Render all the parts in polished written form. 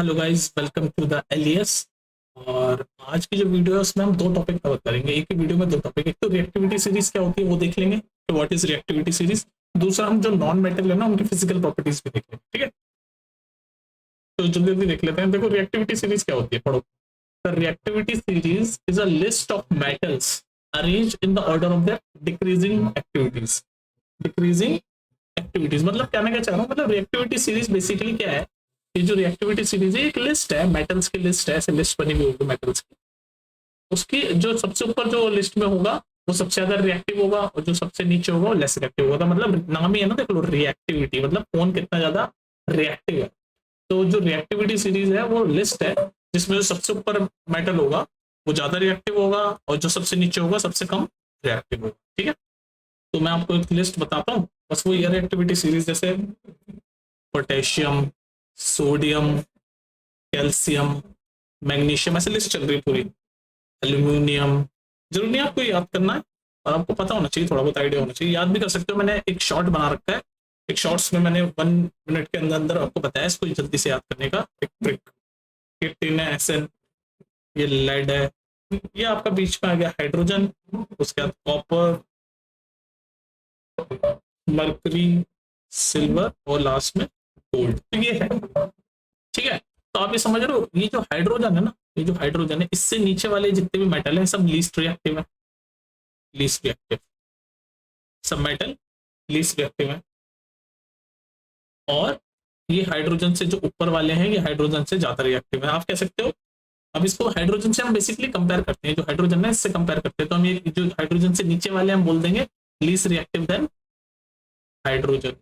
Hello guys, welcome to the एलियस। और आज की जो वीडियो है उसमें हम दो टॉपिक कवर करेंगे। एक ही वीडियो में दो टॉपिक, एक तो रिएक्टिविटी सीरीज क्या होती है वो देख लेंगे कि व्हाट इज रिएक्टिविटी सीरीज। दूसरा हम जो नॉन मेटल है ना उनकी फिजिकल प्रॉपर्टीज भी देख लेंगे, ठीक है। तो जल्दी जल्दी देख लेते हैं। देखो रिएक्टिविटी सीरीज क्या होती है, पढ़ो। The reactivity series is a list of metals arrange in the order of their decreasing activities. Decreasing activities मतलब क्या मैं क्या चाह रहा हूँ, मतलब रिएक्टिविटी सीरीज बेसिकली क्या है। ये जो रिएक्टिविटी सीरीज है एक लिस्ट है, मेटल्स की लिस्ट है, ऐसे लिस्ट बनी हुई होगी मेटल्स की। उसकी जो सबसे ऊपर जो लिस्ट में होगा वो सबसे ज्यादा रिएक्टिव होगा, और जो सबसे नीचे होगा वो लेस रिएक्टिव होगा। मतलब नाम ही है ना, देख लो, रिएक्टिविटी मतलब कौन कितना ज्यादा रिएक्टिव है। तो जो रिएक्टिविटी सीरीज है वो लिस्ट है जिसमें जो सबसे ऊपर मेटल होगा वो ज्यादा रिएक्टिव होगा, और जो सबसे नीचे होगा सबसे कम रिएक्टिव होगा, ठीक है। तो मैं आपको एक लिस्ट बताता हूँ, बस वो ये रिएक्टिविटी सीरीज जैसे पोटेशियम, सोडियम, कैल्शियम, मैग्नीशियम, ऐसे लिस्ट चल रही है पूरी। एल्यूमिनियम। जरूर नहीं आपको याद करना है, और आपको पता होना चाहिए, थोड़ा बहुत आइडिया होना चाहिए, याद भी कर सकते हो। मैंने एक शॉर्ट बना रखा है, एक शॉर्ट्स में मैंने 1 मिनट के अंदर अंदर आपको बताया इसको जल्दी से याद करने का एक ट्रिक। ये टिन है, एसएन, ये लेड है, ये आपका बीच में आ गया हाइड्रोजन, उसके बाद कॉपर, मरकरी, सिल्वर, और लास्ट में गोल्ड। तो ये है, ठीक है। तो आप ये समझ रहे हो, ये जो हाइड्रोजन है ना, ये जो हाइड्रोजन है इससे नीचे वाले जितने भी मेटल हैं सब लीस्ट रिएक्टिव है। लीस्ट रिएक्टिव सब मेटल लीस्ट रिएक्टिव है। और ये हाइड्रोजन से जो ऊपर वाले हैं ये हाइड्रोजन से ज्यादा रिएक्टिव है, आप कह सकते हो। अब इसको हाइड्रोजन से हम बेसिकली कंपेयर करते हैं, जो हाइड्रोजन है इससे कंपेयर करते हैं, तो हम ये जो हाइड्रोजन से नीचे वाले हम बोल देंगे least reactive than hydrogen.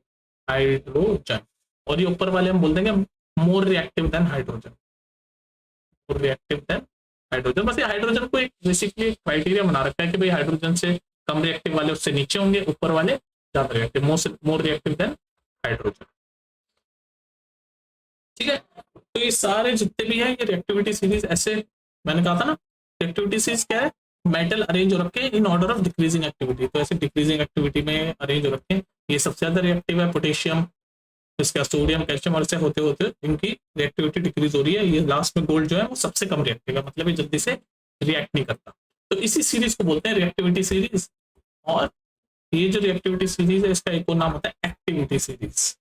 Hydrogen. और ये ऊपर वाले हम बोल देंगे more reactive than hydrogen. More reactive than hydrogen. बस ये हाइड्रोजन को एक बेसिकली क्राइटेरिया बना रखा है कि भाई हाइड्रोजन से कम रिएक्टिव वाले उससे नीचे होंगे, ऊपर वाले ज्यादा reactive, more reactive than hydrogen, ठीक है। तो ये सारे जितने भी हैं ये रिएक्टिविटी सीरीज ऐसे, मैंने कहा था ना, रिएक्टिविटी सीरीज क्या है, मेटल अरेंज हो रखे in order of decreasing activity. तो ऐसे डिक्रीजिंग एक्टिविटी में अरेंज हो रखे हैं। ये सबसे ज्यादा रिएक्टिव है पोटेशियम, इसका सोडियम, कैल्शियम, और से होते होते इनकी रिएक्टिविटी डिक्रीज हो रही है। ये लास्ट में गोल्ड जो है वो सबसे कम रिएक्टिव है, मतलब ये जल्दी से रिएक्ट नहीं करता। तो इसी सीरीज को बोलते हैं रिएक्टिविटी सीरीज। और ये जो रिएक्टिविटी सीरीज है इसका एक और नाम होता है एक्टिविटी सीरीज।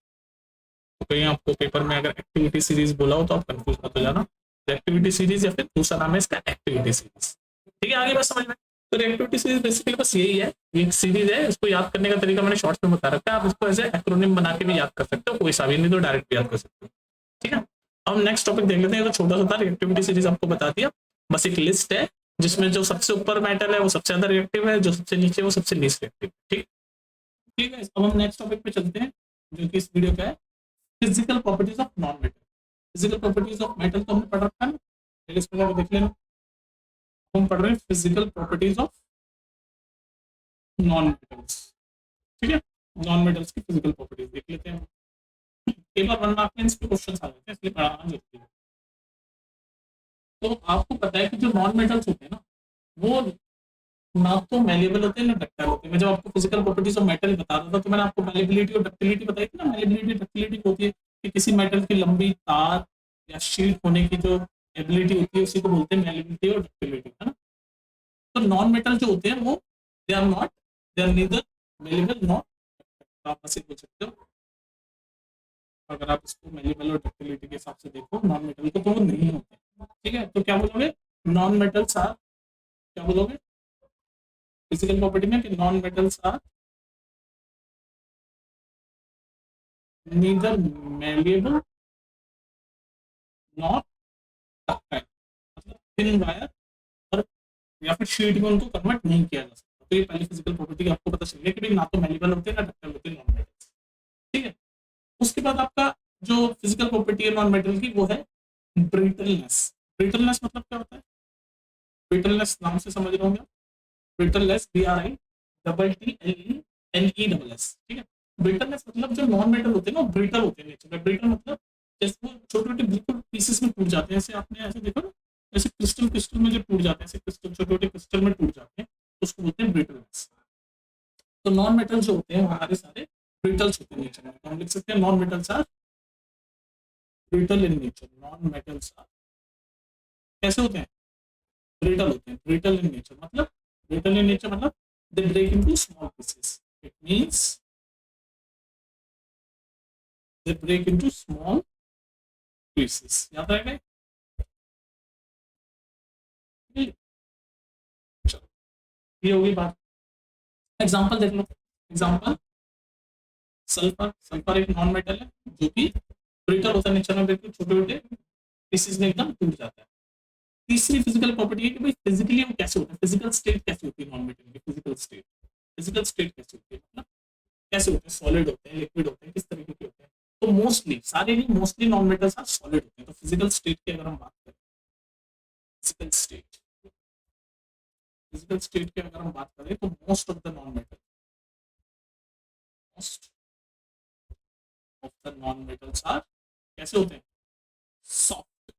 तो कहीं आपको पेपर में अगर एक्टिविटी सीरीज बोला हो तो आप कंफ्यूज मत हो जाना। एक्टिविटी सीरीज या फिर दूसरा नाम है इसका एक्टिविटी सीरीज, ठीक है। आगे बस समझ में। तो रिएक्टिविटी सीरीज बेसिकली बस यही है, ये एक सीरीज है। इसको याद करने का तरीका मैंने शॉर्ट्स में बता रखा है, आप इसको ऐसे एक्रोनिम बना के भी याद कर सकते हो, कोई सा भी नहीं तो डायरेक्ट भी याद कर सकते हो, ठीक है। अब हम नेक्स्ट टॉपिक देख लेते हैं। तो छोटा सा था, रिएक्टिविटी सीरीज आपको बता दिया। बस एक लिस्ट है जिसमें जो सबसे ऊपर मेटल है वो सबसे ज्यादा रिएक्टिव है, जो सबसे नीचे वो सबसे लीस्ट रिएक्टिव, ठीक। ठीक है, अब हम नेक्स्ट टॉपिक पे चलते हैं जो कि इस वीडियो का है physical properties of non metal. Physical properties of metal तो हमने पढ़ रखा है ना, लिस्ट में देख लेना। हम पढ़ रहे हैं physical properties of non metals, ठीक है। नॉन मेटल्स की फिजिकल प्रॉपर्टीज देख लेते हैं। कई बार 1 मार्क में इस पे क्वेश्चन आ जाते हैं, इसलिए पढ़ाना जरूरी है। तो आपको पता है कि जो नॉन मेटल्स होते हैं ना वो ना तो मेलेबल होते हैं ना डक्टाइल होते हैं। मैं जब आपको फिजिकल प्रॉपर्टीज ऑफ मेटल बता रहा था तो मैंने आपको मेलेबिलिटी और डक्टिलिटी बताई थी ना। मेलेबिलिटी डक्टिलिटी होती है कि किसी मेटल की लंबी तार या शीट होने की जो एबिलिटी होती है उसी को बोलते हैं मेलेबिलिटी और डक्टिलिटी, है ना। तो नॉन मेटल जो होते हैं वो they are not, they are neither malleable not, आप ऐसे बोल सकते हो। अगर आप इसको मेलेबल और डक्टिलिटी के हिसाब से देखो नॉन मेटल को तो वो नहीं होते, ठीक है। तो क्या बोलोगे, नॉन मेटल्स आर, क्या बोलोगे फिजिकल प्रॉपर्टी में कि non metals are neither malleable not ductile, मतलब थिन वायर और या फिर शीट में उनको कन्वर्ट नहीं किया जा सकता। तो ये पहली फिजिकल प्रॉपर्टी आपको पता चल गया कि भाई ना तो मेलेबल होते हैं ना डक्टाइल होते हैं नॉन मेटल्स, ठीक है। उसके बाद आपका जो फिजिकल प्रॉपर्टी है नॉन मेटल की वो है ब्रिटलनेस। ब्रिटलनेस मतलब क्या होता है, ब्रिटलनेस नाम से समझ रहे होंगे। ब्रिटलनेस BRITTLENESS, ठीक है। ब्रिटलनेस मतलब जो नॉन मेटल होते हैं ना ब्रिटल होते हैं नेचर में। ब्रिटल मतलब जैसे वो छोटे छोटे बिल्कुल पीसेस में टूट जाते हैं, ऐसे आपने ऐसे देखो ना, जैसे क्रिस्टल क्रिस्टल में जो टूट जाते हैं, ऐसे क्रिस्टल छोटे छोटे क्रिस्टल में टूट जाते हैं, उसको बोलते हैं ब्रिटलनेस। तो नॉन मेटल जो होते हैं हमारे सारे ब्रिटल्स होते हैं नेचर में, तो हम लिख सकते हैं non metals are brittle in nature, non metals are कैसे होते हैं, ब्रिटल होते हैं, ब्रिटल इन नेचर मतलब, ब्रिटल इन नेचर मतलब they break into small pieces, it means they break into small pieces, याद रहेगा। चलो ये होगी बात। एग्जांपल देख लो, एग्जांपल सल्फर, सल्फर एक नॉन मेटल है जो कि ब्रिटल होता है नेचर में, बिल्कुल छोटे छोटे पीसेस में एकदम टूट जाता है। तीसरी फिजिकल प्रॉपर्टी है कि भाई फिजिकली वो कैसे होता है, फिजिकल स्टेट कैसे होती है नॉन मेटल की, फिजिकल स्टेट, फिजिकल स्टेट कैसे होती है मतलब कैसे होते हैं, सॉलिड होते हैं, लिक्विड होते हैं, किस तरीके के होते हैं। तो मोस्टली, सारे नहीं, mostly non metals are solid होते हैं। तो फिजिकल स्टेट की अगर हम बात करें, फिजिकल स्टेट, फिजिकल स्टेट की अगर हम बात करें तो most of the non metal, most of the non metals are कैसे होते हैं, soft.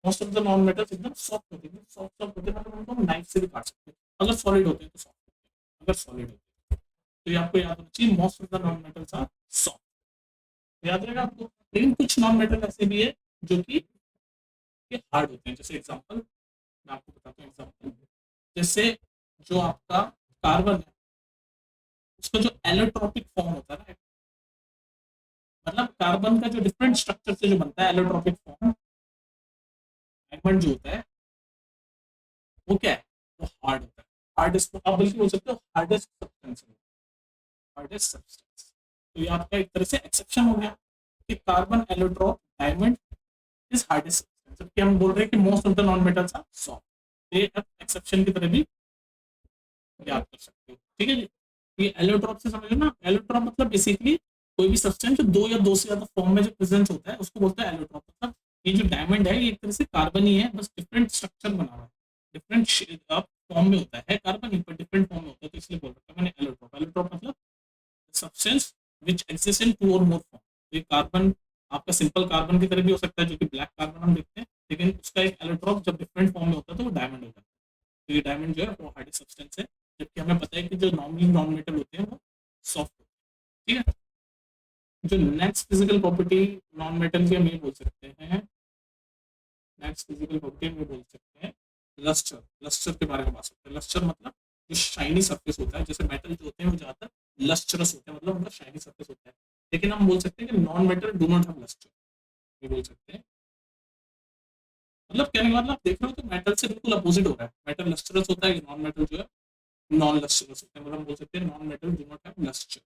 Most of the non metals एकदम सॉफ्ट होते हैं, सॉफ्ट सॉफ्ट होते हैं, मतलब उनको हम नाइफ से भी काट सकते हैं। अगर सॉलिड होते हैं तो सॉफ्ट होते हैं, अगर सॉलिड होते हैं तो ये आपको याद होना चाहिए, most of the non metals are soft, याद रहेगा आपको। लेकिन कुछ नॉन मेटल ऐसे भी है जो कि हार्ड होते हैं, जैसे एग्जांपल मैं आपको बताता हूँ, एग्जांपल जैसे जो आपका कार्बन है, उसका जो एलोट्रोपिक फॉर्म होता है ना, मतलब कार्बन का जो डिफरेंट स्ट्रक्चर से जो बनता है एलोट्रोपिक फॉर्म, डायमंड जो होता है वो क्या है, वो हार्ड होता है, हार्डेस्ट, आप बल्कि बोल सकते हो हार्डेस्ट सब्सटेंस, हार्डेस्ट सब्सटेंस। तो ये आपका एक तरह से एक्सेप्शन हो गया कि carbon allotrope diamond is hardest substance, जबकि हम बोल रहे हैं कि most of the non metals are soft. ये एक्सेप्शन की तरह भी याद कर सकते हो, ठीक है जी। ये एलोट्रोप से समझ लो ना, एलोट्रोप मतलब बेसिकली कोई भी सब्सटेंस जो दो या दो से ज्यादा फॉर्म में जो प्रेजेंट होता है उसको बोलते हैं एलोट्रोप। मतलब ये जो डायमंड है ये एक तरह से कार्बन ही है, बस डिफरेंट स्ट्रक्चर बना हुआ है, डिफरेंट फॉर्म में होता है कार्बन ही, पर डिफरेंट फॉर्म में होता है, तो इसलिए बोल रखा है मैंने एलोट्रोप। एलोट्रोप मतलब substance which exist in two और मोर फॉर्म। ये कार्बन आपका सिंपल कार्बन की तरह भी हो सकता है जो कि ब्लैक कार्बन हम देखते हैं, लेकिन उसका एक एलोट्रोप जब डिफरेंट फॉर्म में होता है तो वो डायमंड हो जाता है। तो ये डायमंड जो है वो हार्डेस्ट सब्सटेंस है, जबकि हमें पता है कि जो नॉर्मली नॉन मेटल होते हैं वो सॉफ्ट होते हैं, ठीक है। जो next physical property non metal की हम ये बोल सकते हैं, नेक्स्ट फिजिकल प्रॉपर्टी हम ये बोल सकते हैं लस्टर। लस्टर के बारे में बात सकते हैं। लस्टर मतलब जो शाइनी सरफेस होता है, जैसे मेटल जो होते हैं वो ज्यादातर लस्टरस होते हैं, मतलब उनका शाइनी सरफेस होता है, लेकिन हम बोल सकते हैं कि non metal do not have lustre, ये बोल सकते हैं। मतलब कहने का मतलब आप देख रहे हो तो मेटल से बिल्कुल अपोजिट हो रहा है, मेटल लस्टरस होता है, नॉन मेटल जो है नॉन लस्टरस होते हैं, मतलब हम बोल सकते हैं non metal do not have lustre,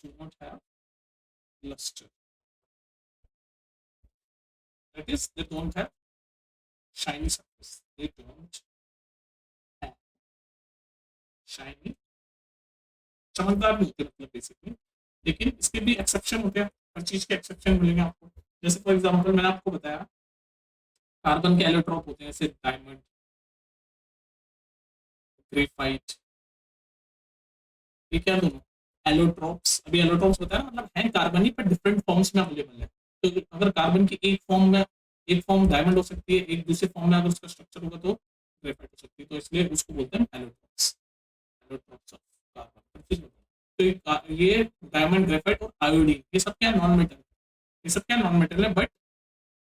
do not have lustre, that is they don't have shiny surface, they don't have shiny, चमकदार नहीं होते मतलब बेसिकली। लेकिन इसके भी एक्सेप्शन होते हैं, हर चीज के एक्सेप्शन मिलेंगे आपको। जैसे फॉर एग्जांपल मैंने आपको बताया कार्बन के एलोट्रॉप होते हैं, जैसे डायमंड, ग्रेफाइट, ये क्या दोनों एलोट्रॉप्स, अभी एलोट्रॉप्स बताया ना, मतलब है कार्बन ही पर डिफरेंट फॉर्म्स में अवेलेबल है। तो अगर कार्बन की एक फॉर्म में, एक फॉर्म डायमंड हो सकती है, एक दूसरे फॉर्म में अगर उसका स्ट्रक्चर होगा तो ग्रेफाइट हो सकती है, तो इसलिए उसको बोलते हैं एलोट्रॉप्स, एलोट्रॉप्स ऑफ कार्बन। तो ये डायमंड, ग्रेफाइट और आयोडीन ये सब क्या नॉन मेटल, ये सब क्या नॉन मेटल है, बट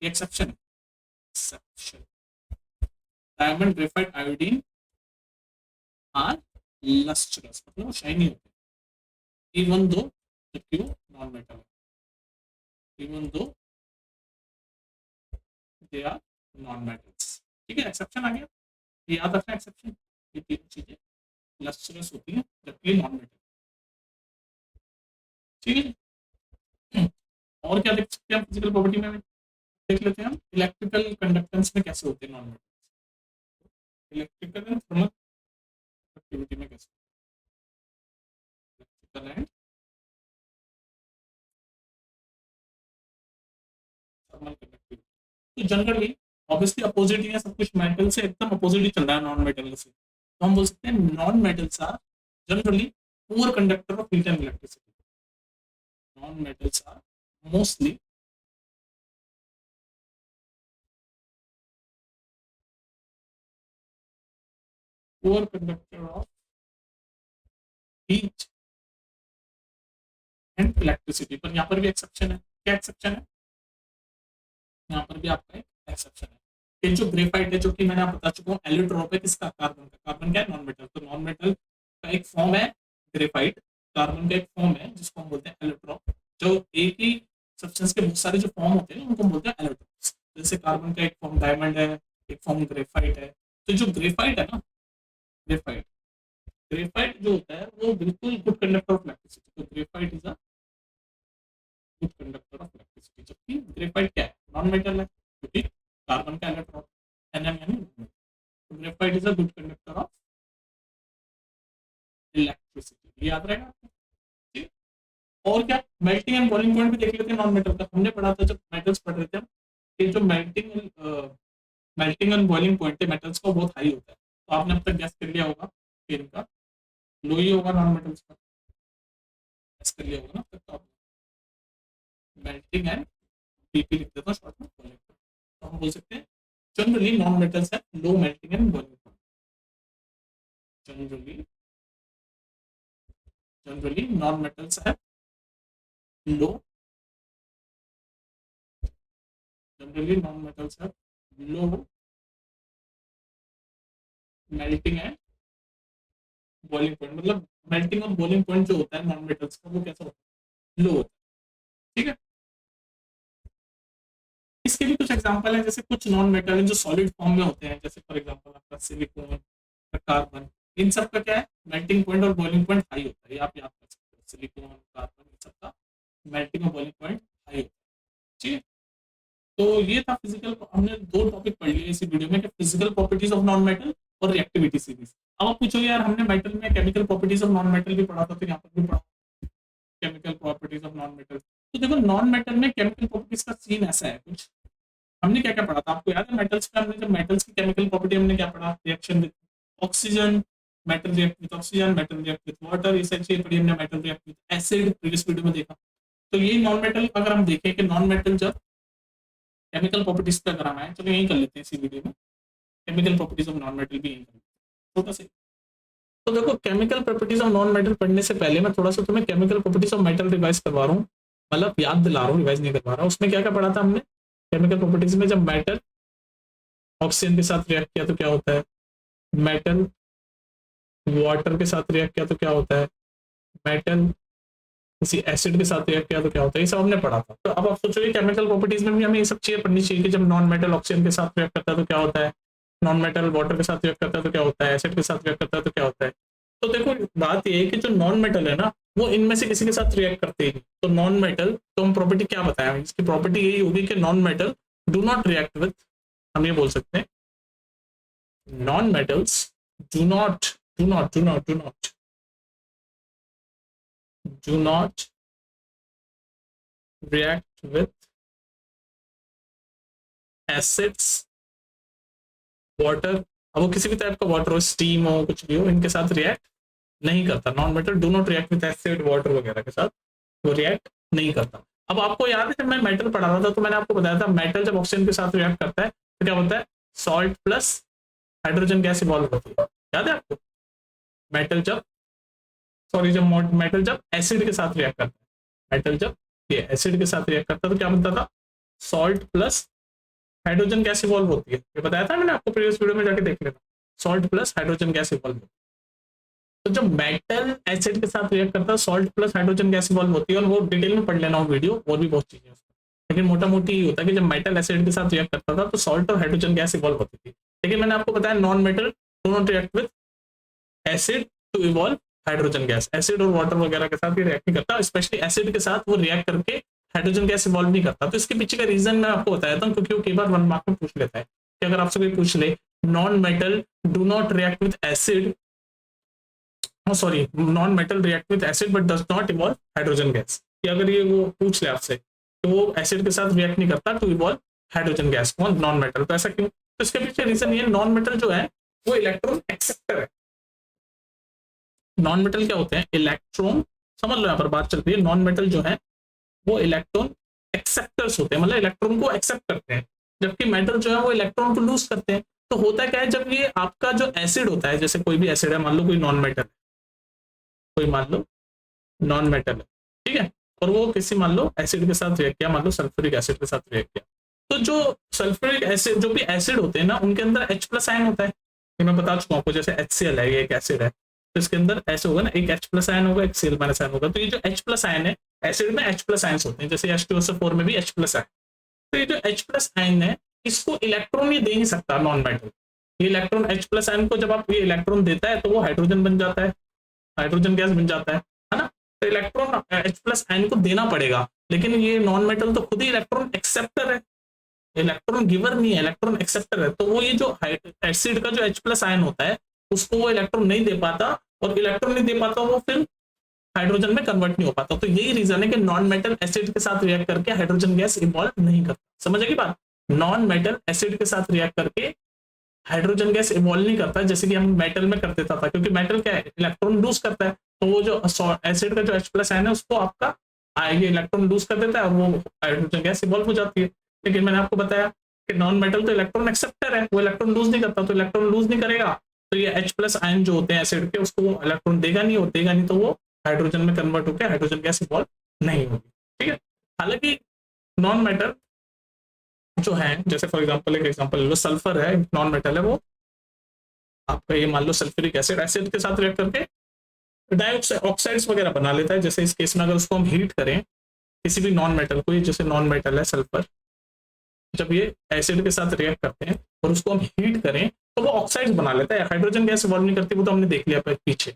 ये एक्सेप्शन है, exception. Diamond, graphite, iodine are lustrous, मतलब शाइनी होते हैं, इवन दो, जबकि वो नॉन मेटल है, even though they are non metals, ठीक है। एक्सेप्शन आ गया, ये याद रखना एक्सेप्शन, ये तीन चीजें लस्ट्रस होती हैं जबकि नॉन मेटल, ठीक है। और क्या देख सकते हैं हम फिजिकल प्रॉपर्टी में, देख लेते हैं हम इलेक्ट्रिकल कंडक्टेंस में कैसे होते हैं non metal, electrical and thermal conductivity में कैसे, इलेक्ट्रिकल एंड थर्मल कंडक्टिविटी। तो जनरली ऑब्वियसली अपोजिट ही है सब कुछ, मेटल से एकदम अपोजिट ही चल रहा है नॉन मेटल से, तो हम बोल सकते हैं non metals are generally poor conductor of heat and electricity, non metals are mostly poor conductor of heat and electricity. पर यहाँ पर भी एक्सेप्शन है, क्या एक्सेप्शन है, यहाँ पर भी आपका एक एक्सेप्शन है। फिर जो ग्रेफाइट है, जो कि मैंने आप बता चुका हूँ एलिट्रॉप है किसका, कार्बन का। कार्बन क्या है, नॉन मेटल, तो नॉन मेटल का एक फॉर्म है ग्रेफाइट, कार्बन का एक फॉर्म है जिसको हम बोलते हैं एलिट्रॉप। जो एक ही सब्सटेंस के बहुत सारे जो फॉर्म होते हैं उनको हम बोलते हैं एलिट्रॉप्स। जैसे कार्बन का एक फॉर्म डायमंड है, एक फॉर्म ग्रेफाइट है। तो जो ग्रेफाइट है ना, ग्रेफाइट ग्रेफाइट जो होता है वो बिल्कुल गुड कंडक्टर ऑफ इलेक्ट्रिसिटी, तो graphite is a good conductor of electricity. जबकि ग्रेफाइट क्या है, नॉन मेटल है, क्योंकि कार्बन का इलेक्ट्रॉन एनएम यानी तो graphite is a good conductor of electricity, याद रहेगा आपको, ठीक। और क्या, मेल्टिंग एंड बॉइलिंग पॉइंट भी देख लेते हैं नॉन मेटल का। हमने पढ़ा था जब मेटल्स पढ़ रहे थे हम, कि जो मेल्टिंग एंड बॉइलिंग पॉइंट है मेटल्स का बहुत हाई होता है। तो आपने अब तक गैस कर लिया होगा कि इनका लो ही होगा नॉन मेटल्स का, गैस कर लिया होगा ना तब, तो आप मेल्टिंग एंड बीपी लिख देता हूँ शॉर्ट में बॉइलिंग पॉइंट। तो हम बोल सकते हैं जनरली नॉन मेटल्स है low melting and boiling point. Generally non metals है लो, जनरली नॉन मेटल्स है low melting and boiling point. मतलब मेल्टिंग और बॉइलिंग पॉइंट जो होता है नॉन मेटल्स का वो कैसा होता है, लो होता है, ठीक है। इसके भी कुछ एग्जांपल हैं, जैसे कुछ नॉन मेटल जो सॉलिड फॉर्म में होते हैं, जैसे फॉर एग्जांपल आपका सिलिकॉन, कार्बन, इन सब का क्या है, मेल्टिंग पॉइंट और बॉइलिंग पॉइंट हाई होता है। ये आप याद कर सकते हो, सिलिकॉन, कार्बन, इन सब का मेल्टिंग और बॉइलिंग पॉइंट हाई होता है, ठीक है। तो ये था फिजिकल, हमने दो टॉपिक पढ़ लिए इसी वीडियो में, कि physical properties of non metal और रिएक्टिविटी सीरीज। अब आप पूछोगे यार हमने मेटल में chemical properties of non metal भी पढ़ा था, तो यहाँ पर भी पढ़ा chemical properties of non metal. तो देखो नॉन मेटल में केमिकल प्रॉपर्टीज का सीन ऐसा है कुछ, हमने क्या क्या पढ़ा था आपको याद है, मेटल्स का हमने जब मेटल्स की केमिकल प्रॉपर्टी हमने क्या पढ़ा, reaction with oxygen, metal react with oxygen, metal react with water, ये सारी चीजें पढ़ी हमने, metal react with acid previous video में देखा। तो ये नॉन मेटल अगर हम देखें कि नॉन मेटल जब केमिकल प्रॉपर्टीज पे अगर हम आए, चलो यही कर लेते हैं इसी वीडियो में, chemical properties of non metal भी यही कर छोटा सा। तो देखो chemical properties of non metal पढ़ने से पहले मैं थोड़ा सा तुम्हें chemical properties of metal revise करवा रहा हूँ, मतलब याद दिला रहा हूँ, रिवाइज नहीं करवा रहा हूँ। उसमें क्या क्या पढ़ा था हमने केमिकल प्रॉपर्टीज में, जब मेटल ऑक्सीजन के साथ रिएक्ट किया तो क्या होता है, मेटल वाटर के साथ रिएक्ट किया तो क्या होता है, मेटल किसी एसिड के साथ रिएक्ट किया तो क्या होता है, ये सब हमने पढ़ा था। तो अब आप सोचोगे केमिकल प्रॉपर्टीज में भी हमें ये सब चीजें पढ़नी चाहिए कि जब नॉन मेटल ऑक्सीजन के साथ रिएक्ट करता है तो क्या होता है, नॉन मेटल वाटर के साथ रिएक्ट करता है तो क्या होता है, एसिड के साथ रिएक्ट करता है तो क्या होता है। तो देखो बात ये है कि जो नॉन मेटल है ना वो इनमें से किसी के साथ रिएक्ट करते ही, तो नॉन मेटल, तो हम प्रॉपर्टी क्या बताया, इसकी प्रॉपर्टी यही होगी कि non metal do not react with, हम ये बोल सकते हैं non metals do not do not do not do not do not react with acids, water, अब वो किसी भी टाइप का वाटर हो, स्टीम हो, कुछ भी हो, इनके साथ रिएक्ट नहीं करता। Non metal do not react with acid water वगैरह के साथ वो रिएक्ट नहीं करता। अब आपको याद है जब मैं मेटल पढ़ा रहा था तो मैंने आपको बताया था मेटल जब ऑक्सीजन के साथ रिएक्ट करता है तो क्या होता है, salt plus hydrogen gas evolve होती है, याद है आपको। मेटल जब सॉरी जब मेटल जब एसिड के साथ रिएक्ट करता है, मेटल जब ये एसिड के साथ रिएक्ट करता है तो क्या बनता था, salt plus hydrogen gas evolve होती है, ये बताया था मैंने आपको प्रीवियस वीडियो में, जाके देख लेना, salt plus hydrogen gas evolve. तो जब मेटल एसिड के साथ रिएक्ट करता है salt plus hydrogen gas evolve होती है, और वो डिटेल में पढ़ लेना वो वीडियो, और भी बहुत चीजें, लेकिन मोटा मोटी ये होता है कि जब मेटल एसिड के साथ रिएक्ट करता था तो सॉल्ट और हाइड्रोजन गैस इवॉल्व होती थी। लेकिन मैंने आपको बताया non metal do not react with acid to evolve hydrogen gas, acid और वाटर वगैरह के साथ ये रिएक्ट नहीं करता, स्पेशली एसिड के साथ वो रिएक्ट करके हाइड्रोजन गैस इवॉल्व नहीं करता। तो इसके पीछे का रीजन मैं आपको बताया था, क्योंकि वो कई बार 1 मार्क में पूछ लेता है कि अगर आपसे कोई पूछ ले non metal do not react with acid, sorry non metal react with acid but does not evolve hydrogen gas, कि अगर ये वो पूछ ले आपसे तो वो एसिड के साथ रिएक्ट नहीं करता टू इवॉल्व हाइड्रोजन गैस, कौन, नॉन मेटल। तो ऐसा क्यों, तो इसके पीछे रीजन ये, नॉन मेटल जो है वो इलेक्ट्रॉन एक्सेप्टर है। नॉन मेटल क्या होते हैं, इलेक्ट्रॉन, समझ लो यहाँ पर बात चल रही है, नॉन मेटल जो है वो इलेक्ट्रॉन एक्सेप्टर्स होते हैं, मतलब इलेक्ट्रॉन को एक्सेप्ट करते हैं, जबकि मेटल जो है वो इलेक्ट्रॉन को लूज करते हैं। तो होता क्या है, जब ये आपका जो एसिड होता है, जैसे कोई भी एसिड है, मान लो कोई नॉन मेटल है, कोई मान लो नॉन मेटल है, ठीक है, और वो किसी मान लो एसिड के साथ रिएक्ट किया, मान लो सल्फ्यूरिक एसिड के साथ रिएक्ट किया, तो जो सल्फ्यूरिक एसिड जो भी एसिड होते हैं ना उनके अंदर H प्लस आयन होता है। ये मैं बता चुका हूँ आपको, जैसे HCl है, ये एक एसिड है, तो इसके अंदर ऐसे होगा ना, एक H प्लस आयन होगा, एक Cl माइनस आयन होगा। तो ये जो H प्लस आयन है, एसिड में H प्लस आयन्स होते हैं, जैसे H2SO4 में भी H प्लस आयन। तो ये जो H प्लस आयन है, इसको इलेक्ट्रॉन ये दे नहीं सकता नॉन मेटल। ये इलेक्ट्रॉन H प्लस आयन को जब आप ये इलेक्ट्रॉन देता है तो वो हाइड्रोजन बन जाता है, हाइड्रोजन गैस बन जाता है ना। तो इलेक्ट्रॉन H प्लस आयन को देना पड़ेगा, लेकिन ये नॉन मेटल तो खुद ही इलेक्ट्रॉन एक्सेप्टर है, इलेक्ट्रॉन गिवर नहीं है, इलेक्ट्रॉन एक्सेप्टर है। तो वो ये जो एसिड का जो H प्लस आयन होता है उसको वो इलेक्ट्रॉन नहीं दे पाता, और इलेक्ट्रॉन नहीं दे पाता वो फिर हाइड्रोजन में कन्वर्ट नहीं हो पाता। तो यही रीजन है कि नॉन मेटल एसिड के साथ रिएक्ट करके हाइड्रोजन गैस इवॉल्व नहीं करता। समझ आएगी बात? नॉन मेटल एसिड के साथ रिएक्ट करके हाइड्रोजन गैस इवॉल्व नहीं करता, जैसे कि हम मेटल में कर देता था, क्योंकि मेटल क्या है, इलेक्ट्रॉन लूज करता है। तो वो जो एसिड का जो H प्लस आयन है उसको आपका ये इलेक्ट्रॉन लूज कर देता है और वो हाइड्रोजन गैस इवॉल्व हो जाती है। लेकिन मैंने आपको बताया कि नॉन मेटल तो इलेक्ट्रॉन एक्सेप्टर है, वो इलेक्ट्रॉन लूज नहीं करता, तो इलेक्ट्रॉन लूज नहीं करेगा तो ये H प्लस आयन जो होते हैं एसिड के उसको वो इलेक्ट्रॉन देगा नहीं तो वो हाइड्रोजन में कन्वर्ट होकर हाइड्रोजन गैस इवॉल्व नहीं होगी। ठीक है। हालांकि नॉन मेटल जो है, जैसे फॉर एग्जांपल एक एग्जांपल ले लो, सल्फर है, नॉन मेटल है, वो आपका ये मान लो सल्फ्यूरिक एसिड एसिड के साथ रिएक्ट करके डाइऑक्साइड ऑक्साइड्स वगैरह बना लेता है। जैसे इस केस में अगर उसको हम हीट करें किसी भी नॉन मेटल को, ये जैसे नॉन मेटल है सल्फर, जब ये एसिड के साथ रिएक्ट करते हैं और उसको हम हीट करें तो वो ऑक्साइड्स बना लेता है, हाइड्रोजन गैस इवॉल्व नहीं करती, वो तो हमने देख लिया पीछे।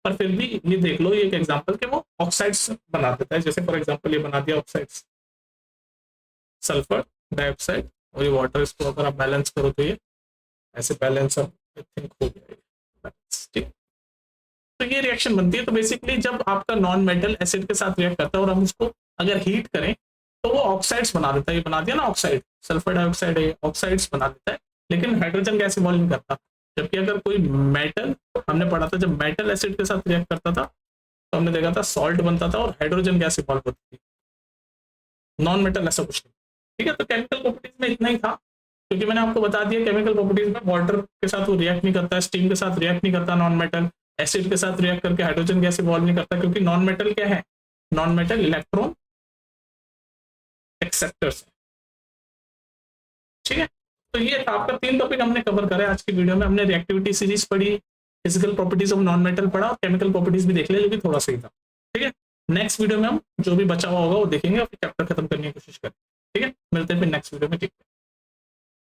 पर फिर भी ये देख लो, ये एक एग्जांपल कि वो ऑक्साइड्स बना देता है। जैसे फॉर एग्जांपल ये बना दिया ऑक्साइड्स, सल्फर डाइऑक्साइड और ये वाटर, इसको अगर आप बैलेंस करो तो ये ऐसे बैलेंस आई थिंक हो गया। ठीक, तो ये रिएक्शन बनती है। तो बेसिकली जब आपका नॉन मेटल एसिड के साथ रिएक्ट करता है और हम उसको अगर हीट करें तो वो ऑक्साइड्स बना देता है। ये बना दिया ना ऑक्साइड, सल्फर डाइऑक्साइड है, ऑक्साइड्स बना देता है, लेकिन हाइड्रोजन गैस इवॉल्व नहीं करता। जबकि अगर कोई मेटल, हमने पढ़ा था जब मेटल एसिड के साथ रिएक्ट करता था तो हमने देखा था सॉल्ट बनता था और हाइड्रोजन गैस इवॉल्व होती थी। नॉन मेटल ऐसा कुछ नहीं। ठीक है। तो केमिकल प्रॉपर्टीज में इतना ही था, क्योंकि मैंने आपको बता दिया केमिकल प्रॉपर्टीज में वाटर के साथ वो रिएक्ट नहीं करता, स्टीम के साथ रिएक्ट नहीं करता, नॉन मेटल एसिड के साथ रिएक्ट करके हाइड्रोजन गैस इवॉल्व नहीं करता, क्योंकि नॉन मेटल क्या है, नॉन मेटल इलेक्ट्रॉन एक्सेप्टर्स है। ठीक है। तो ये था आपका 3 टॉपिक हमने कवर करा आज की वीडियो में। हमने रिएक्टिविटी सीरीज पढ़ी, physical properties of non metal पढ़ा और केमिकल प्रॉपर्टीज भी देख लिया, जो कि थोड़ा सही था। ठीक है। नेक्स्ट वीडियो में हम जो भी बचा हुआ होगा वो देखेंगे और फिर चैप्टर खत्म करने की कोशिश करें। ठीक है। मिलते हैं फिर नेक्स्ट वीडियो में। ठीक है।